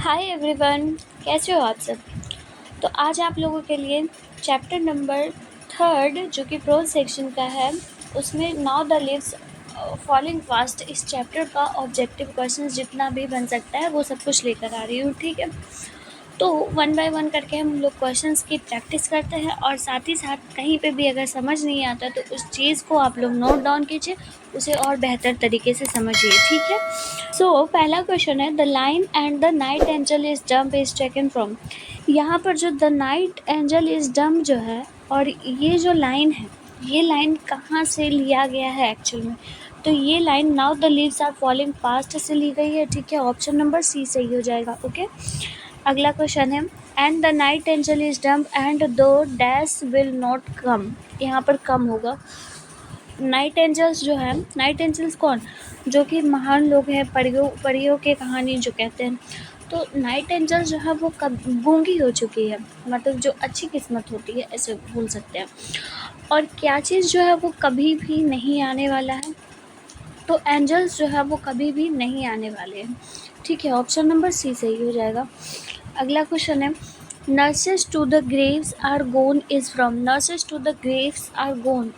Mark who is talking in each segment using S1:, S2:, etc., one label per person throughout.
S1: Hi everyone, कैसे हो आप सब। तो आज आप लोगों के लिए चैप्टर नंबर 3 जो कि प्रोज सेक्शन का है, उसमें now the leaves falling fast इस चैप्टर का ऑब्जेक्टिव क्वेश्चन जितना भी बन सकता है वो सब कुछ लेकर आ रही हूँ। ठीक है, तो 1 बाय 1 करके हम लोग क्वेश्चंस की प्रैक्टिस करते हैं और साथ ही साथ कहीं पे भी अगर समझ नहीं आता तो उस चीज़ को आप लोग नोट डाउन कीजिए, उसे और बेहतर तरीके से समझिए। ठीक है, सो पहला क्वेश्चन है the line and the night angel is dumb is taken from. यहाँ पर जो the night angel is dumb जो है और ये जो लाइन है, ये लाइन कहाँ से लिया गया है एक्चुअल में। तो ये line now the leaves are falling fast से ली गई है। ठीक है, ऑप्शन नंबर सी सही हो जाएगा। ओके, अगला क्वेश्चन है and the night angel is dumb and the dash will not come. यहाँ पर कम होगा। नाइट एंजल्स जो है, नाइट एंजल्स कौन, जो कि महान लोग हैं, परियों के कहानी जो कहते हैं। तो नाइट एंजल्स जो है वो कब गूंगी हो चुकी है, मतलब जो अच्छी किस्मत होती है ऐसे बोल सकते हैं। और क्या चीज़ जो है वो कभी भी नहीं आने वाला है, तो एंजल्स जो है वो कभी भी नहीं आने वाले हैं। ठीक है, ऑप्शन नंबर सी सही हो जाएगा। अगला क्वेश्चन है nurses to the graves are gone is from. Nurses to the graves are gone,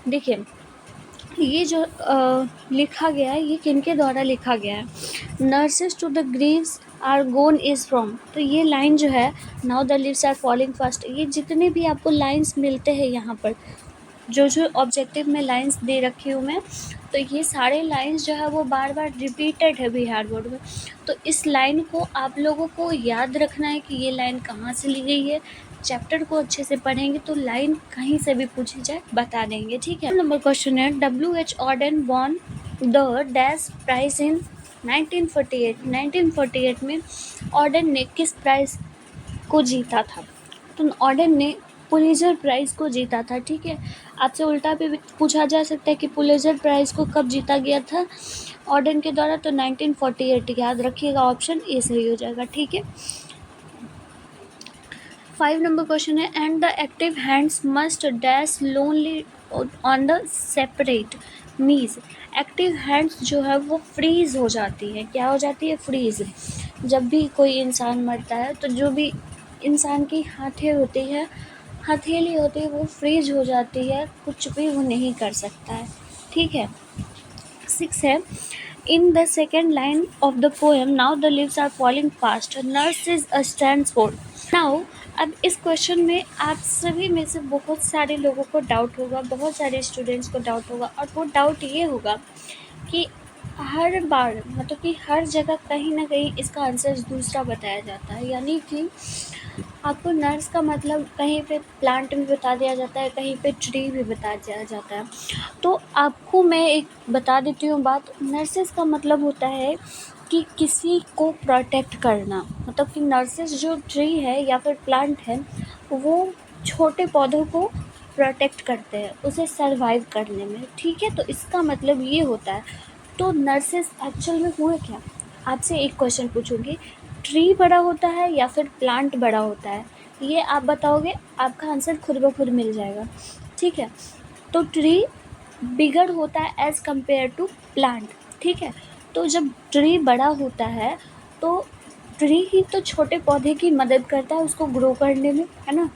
S1: देखिए ये जो लिखा गया है ये किनके द्वारा लिखा गया है। Nurses to the graves are gone is from, तो ये लाइन जो है now the leaves are falling fast, ये जितने भी आपको लाइंस मिलते हैं यहाँ पर, जो ऑब्जेक्टिव में लाइंस दे रखी हूँ मैं, तो ये सारे लाइंस जो है वो बार बार रिपीटेड है बिहार बोर्ड में। तो इस लाइन को आप लोगों को याद रखना है कि ये लाइन कहाँ से ली गई है। चैप्टर को अच्छे से पढ़ेंगे तो लाइन कहीं से भी पूछी जाए बता देंगे। ठीक है, नंबर क्वेश्चन है W.H. Auden won the dash prize in 1948। 1948 में ऑर्डन ने किस प्राइज को जीता था। तो ऑर्डन ने पुलिजर प्राइज को जीता था। ठीक है, आपसे उल्टा भी पूछा जा सकता है कि पुलिजर प्राइज को कब जीता गया था ऑर्डन के द्वारा, तो 1948 याद रखिएगा, ऑप्शन ए सही हो जाएगा। ठीक है, 5 नंबर क्वेश्चन है and the active hands must dash lonely on the separate मीज। एक्टिव हैंड्स जो है वो फ्रीज हो जाती है। क्या हो जाती है? फ्रीज। जब भी कोई इंसान मरता है तो जो भी इंसान की हाथें होती है, हथेली होती है, वो फ्रीज हो जाती है, कुछ भी वो नहीं कर सकता है। ठीक है, 6 है in the second line of the poem now the leaves are falling fast nurse is a stands for. Now अब इस क्वेश्चन में आप सभी में से बहुत सारे लोगों को डाउट होगा, बहुत सारे स्टूडेंट्स को डाउट होगा, और वो डाउट ये होगा कि हर बार मतलब कि हर जगह कहीं ना कहीं इसका आंसर दूसरा बताया जाता है। यानी कि आपको नर्स का मतलब कहीं पे प्लांट भी बता दिया जाता है, कहीं पे ट्री भी बता दिया जाता है। तो आपको मैं एक बता देती हूँ बात, नर्सेस का मतलब होता है कि किसी को प्रोटेक्ट करना। मतलब कि नर्सेस जो ट्री है या फिर प्लांट है वो छोटे पौधों को प्रोटेक्ट करते हैं उसे सरवाइव करने में। ठीक है, तो इसका मतलब ये होता है। तो नर्सेस एक्चुअल में हुए क्या, आपसे एक क्वेश्चन पूछूंगी, ट्री बड़ा होता है या फिर प्लांट बड़ा होता है, ये आप बताओगे, आपका आंसर खुद ब खुद मिल जाएगा। ठीक है, तो ट्री बिगड़ होता है एज़ कम्पेयर टू प्लांट। ठीक है, तो जब ट्री बड़ा होता है तो ट्री ही तो छोटे पौधे की मदद करता है उसको ग्रो करने में, है ना।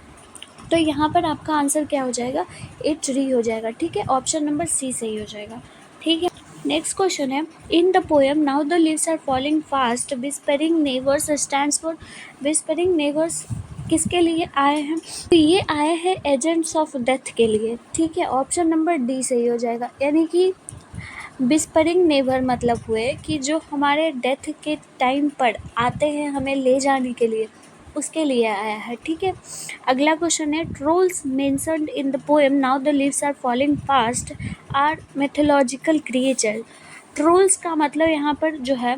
S1: तो यहाँ पर आपका आंसर क्या हो जाएगा? ए ट्री हो जाएगा। ठीक है, ऑप्शन नंबर सी सही हो जाएगा। ठीक है, नेक्स्ट क्वेश्चन है in the poem now the leaves are falling fast whispering neighbours stands for. Whispering neighbours किसके लिए आए हैं? तो ये आए हैं एजेंट्स ऑफ डेथ के लिए। ठीक है, ऑप्शन नंबर डी सही हो जाएगा। यानी कि विस्परिंग नेबर मतलब हुए कि जो हमारे डेथ के टाइम पर आते हैं हमें ले जाने के लिए, उसके लिए आया है। ठीक है, अगला क्वेश्चन है trolls mentioned in the poem now the leaves are falling fast are mythological creature. Trolls का मतलब यहाँ पर जो है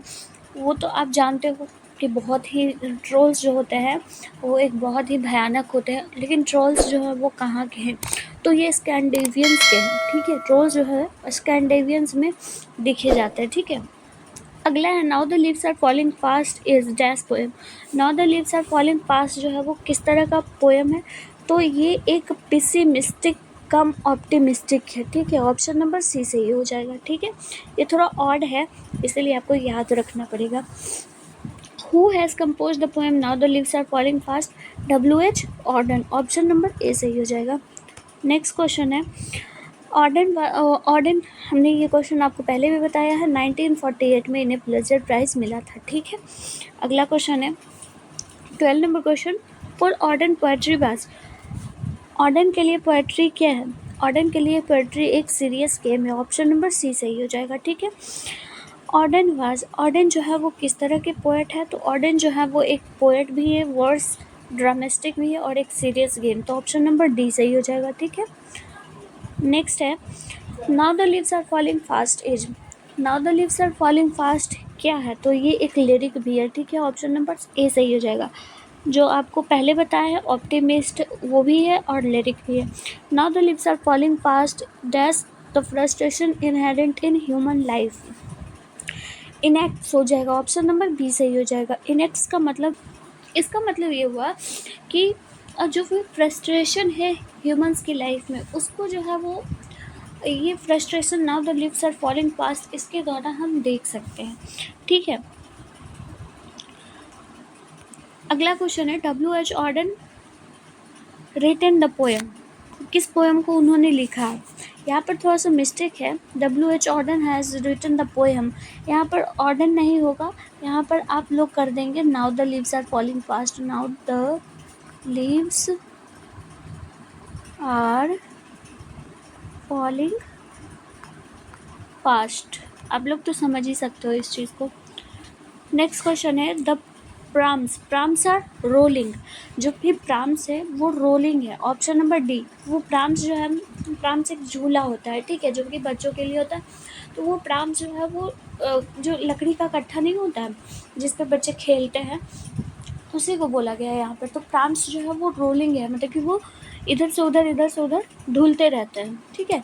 S1: वो तो आप जानते हो कि बहुत ही ट्रोल्स जो होते हैं वो एक बहुत ही भयानक होते हैं, लेकिन ट्रोल्स जो है वो कहाँ के हैं? तो ये स्कैंडिनेवियंस के हैं। ठीक है, ट्रोल्स जो है स्कैंडिनेवियंस में दिखे जाते हैं। ठीक है, अगला है now the leaves are falling fast is dash poem. Now the leaves are falling fast जो है वो किस तरह का पोएम है? तो ये एक पेसिमिस्टिक कम ऑप्टिमिस्टिक है। ठीक है, ऑप्शन नंबर सी सही हो जाएगा। ठीक है, ये थोड़ा ऑड है इसलिए आपको याद रखना पड़ेगा। Who has compose the poem now the leaves are falling fast? WH Auden. Option number A सही हो जाएगा। नेक्स्ट क्वेश्चन है ऑर्डन हमने ये क्वेश्चन आपको पहले भी बताया है, 1948 में इन्हें पुलित्ज़र प्राइज़ मिला था। ठीक है, अगला क्वेश्चन है 12 number question, for Auden poetry was. Auden के लिए पोएट्री क्या है? ऑर्डन के लिए पोएट्री एक सीरियस गेम है। ऑप्शन नंबर सी सही हो जाएगा। ठीक है, ऑर्डन जो है वो किस तरह के पोएट है? तो ऑर्डन जो है वो एक पोएट भी है, वर्स ड्रामेस्टिक भी है और एक सीरियस गेम। तो ऑप्शन नंबर डी सही हो जाएगा। ठीक है, नेक्स्ट है now the leaves are falling fast is. Now the leaves are falling fast क्या है? तो ये एक लिरिक भी है। ठीक है, ऑप्शन नंबर ए सही हो जाएगा। जो आपको पहले बताया है ऑप्टिमिस्ट वो भी है और लिरिक भी है। Now the leaves are falling fast dash the frustration inherent in human life. इनएक्ट्स हो जाएगा। ऑप्शन नंबर बी सही हो जाएगा। इनएक्ट्स का मतलब, इसका मतलब ये हुआ कि जो भी फ्रस्ट्रेशन है ह्यूमंस की लाइफ में, उसको जो है वो ये frustration now the leaves are falling fast इसके द्वारा हम देख सकते हैं। ठीक है, अगला क्वेश्चन है WH Auden written the poem. किस पोएम को उन्होंने लिखा है? यहाँ पर थोड़ा सा मिस्टेक है, WH Auden has written the poem, यहाँ पर ऑर्डन नहीं होगा, यहाँ पर आप लोग कर देंगे now the leaves are falling fast. Now the leaves are falling fast. आप लोग तो समझ ही सकते हो इस चीज़ को। नेक्स्ट क्वेश्चन है द प्राम्स आर रोलिंग। जो भी प्राम्स है वो रोलिंग है। Option number D. वो प्राम्स जो है, प्राम्स एक झूला होता है, ठीक है, जो कि बच्चों के लिए होता है। तो वो प्राम्स जो है वो जो लकड़ी का कट्ठा नहीं होता है जिस पे बच्चे खेलते हैं, उसी को बोला गया है यहाँ पर। तो प्राम्स जो है वो रोलिंग है, मतलब कि वो इधर से उधर ढूलते रहते हैं। ठीक है,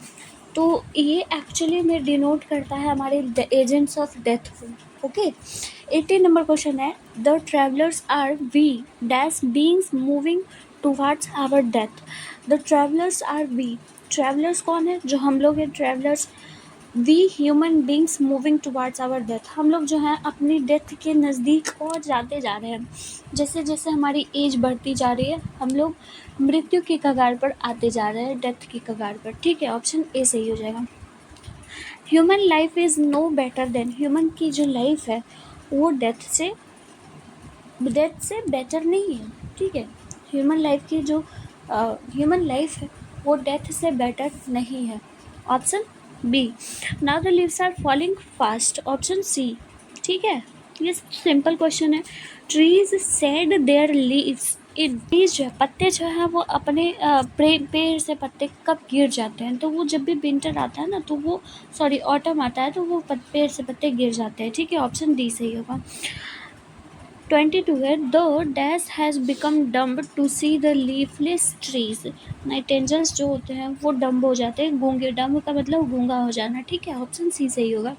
S1: तो ये एक्चुअली में डिनोट करता है हमारे एजेंट्स ऑफ डेथ को। ओके, 18 नंबर क्वेश्चन है the travellers are we dash beings moving towards our death. The travellers are we, travellers कौन है? जो हम लोग हैं travellers. We human beings moving towards our death, हम लोग जो हैं अपनी डेथ के नज़दीक और जाते जा रहे हैं। जैसे जैसे हमारी एज बढ़ती जा रही है हम लोग मृत्यु की कगार पर आते जा रहे हैं, डेथ की कगार पर। ठीक है, ऑप्शन ए सही हो जाएगा। Human life is no better than, human की जो लाइफ है वो डेथ से बेटर नहीं है। ठीक है, ह्यूमन लाइफ की जो ह्यूमन लाइफ है वो डेथ से बेटर नहीं है। Option B. Now the leaves are falling fast. Option C. ठीक है, ये सिंपल क्वेश्चन है। Trees shed their leaves in, trees जो है पत्ते जो है वो अपने पेड़ से पत्ते कब गिर जाते हैं? तो वो जब भी विंटर आता है ना, तो वो ऑटम आता है तो वो पेड़ से पत्ते गिर जाते हैं। ठीक है, ऑप्शन डी सही होगा। 22 है the dash has become dumb to see the leafless trees. Night angels जो होते हैं वो डम्ब हो जाते हैं, गूंगे। डम्ब का मतलब गूंगा हो जाना। ठीक है, ऑप्शन सी सही होगा।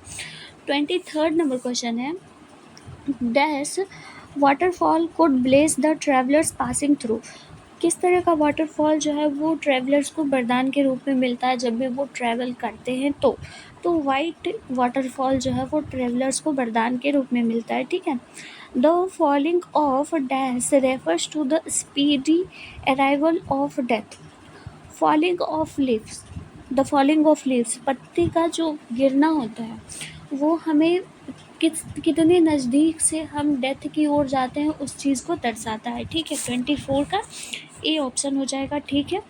S1: 23rd नंबर क्वेश्चन है dash waterfall could bless the travellers passing through. किस तरह का वाटरफॉल जो है वो ट्रैवलर्स को वरदान के रूप में मिलता है जब भी वो ट्रैवल करते हैं? तो वाइट वाटरफॉल जो है वो ट्रैवलर्स को वरदान के रूप में मिलता है। ठीक है, the falling of dash refers to the speedy arrival of death. Falling of leaves, the falling of leaves, पत्ती का जो गिरना होता है वो हमें कितने नज़दीक से हम डेथ की ओर जाते हैं उस चीज़ को दर्शाता है। ठीक है, 24 का ए ऑप्शन हो जाएगा। ठीक है,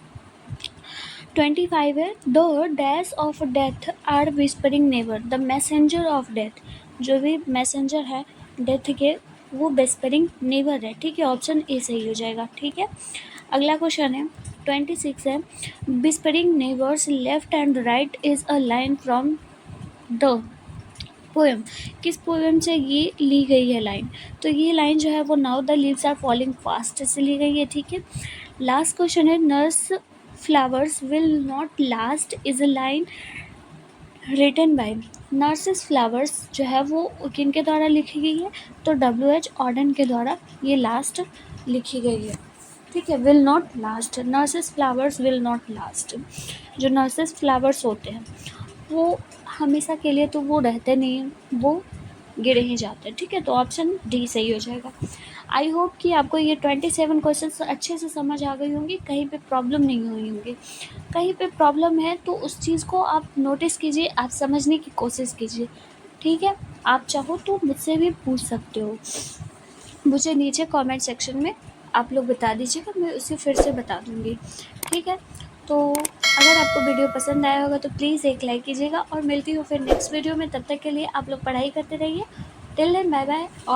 S1: 25 है the dash of death are whispering never, the messenger of death. जो भी मैसेंजर है डेथ के वो विस्परिंग नेवर है। ठीक है, ऑप्शन ए सही हो जाएगा। ठीक है, अगला क्वेश्चन है 26 है whispering नेवर्स left and right is a line from the poem. किस पोएम से ये ली गई है लाइन? तो ये लाइन जो है वो now the leaves are falling fast से ली गई है। ठीक है, लास्ट क्वेश्चन है nurse flowers will not last is a line written by. Nurses flowers जो है वो किन के द्वारा लिखी गई है? तो WH ऑर्डन के द्वारा ये लास्ट लिखी गई है। ठीक है, will not last, nurses flowers will not last. जो नर्सेस फ्लावर्स होते हैं वो हमेशा के लिए तो वो रहते नहीं हैं, वो गिरे ही जाते हैं, ठीक है। तो ऑप्शन डी सही हो जाएगा। आई होप कि आपको ये 27 क्वेश्चन अच्छे से समझ आ गई होंगी, कहीं पे प्रॉब्लम नहीं हुई होंगी। कहीं पे प्रॉब्लम है तो उस चीज़ को आप नोटिस कीजिए, आप समझने की कोशिश कीजिए, ठीक है। आप चाहो तो मुझसे भी पूछ सकते हो, मुझे नीचे कमेंट सेक्शन में आप लोग बता दीजिएगा, मैं उसे फिर से बता दूँगी, ठीक है। तो अगर आपको वीडियो पसंद आया होगा तो प्लीज़ एक लाइक कीजिएगा, और मिलती हूँ फिर नेक्स्ट वीडियो में। तब तक के लिए आप लोग पढ़ाई करते रहिए। Till then bye bye.